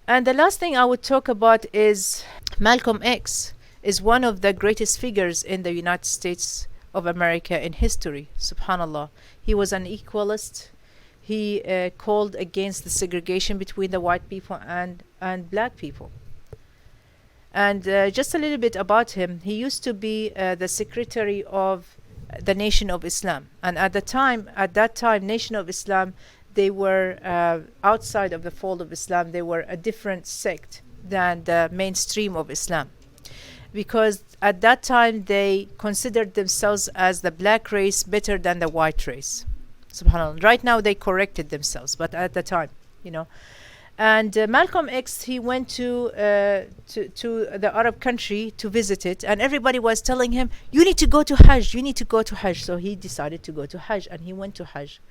And the last thing I would talk about is Malcolm X is one of the greatest figures in the United States of America in history. Subhanallah. He was an equalist. He called against the segregation between the white people and black people. And just a little bit about him. He used to be the secretary of the Nation of Islam. And at that time, Nation of Islam, they were outside of the fold of Islam. They were a different sect than the mainstream of Islam. Because at that time, they considered themselves as the black race better than the white race. Subhanallah. Right now, they corrected themselves, but at the time, you know. And Malcolm X, he went to the Arab country to visit it, and everybody was telling him, you need to go to Hajj, you need to go to Hajj. So he decided to go to Hajj, and he went to Hajj.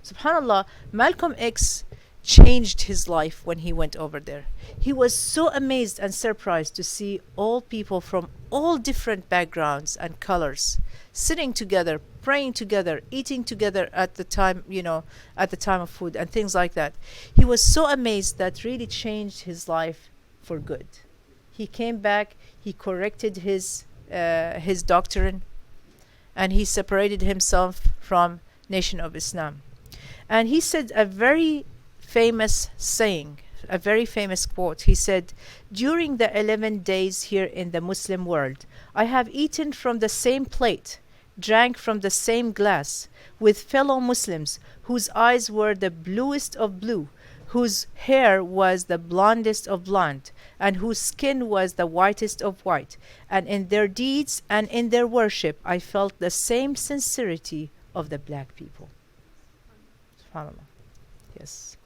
Subhanallah, Malcolm X changed his life when he went over there. He was so amazed and surprised to see all people from all different backgrounds and colors sitting together, praying together, eating together at the time, you know, at the time of food and things like that. He was so amazed that really changed his life for good. He came back, he corrected his doctrine, and he separated himself from Nation of Islam. And he said a very famous saying, a very famous quote. He said, during the 11 days here in the Muslim world, I have eaten from the same plate, drank from the same glass, with fellow Muslims whose eyes were the bluest of blue, whose hair was the blondest of blonde, and whose skin was the whitest of white. And in their deeds and in their worship, I felt the same sincerity of the black people. SubhanAllah. Yes.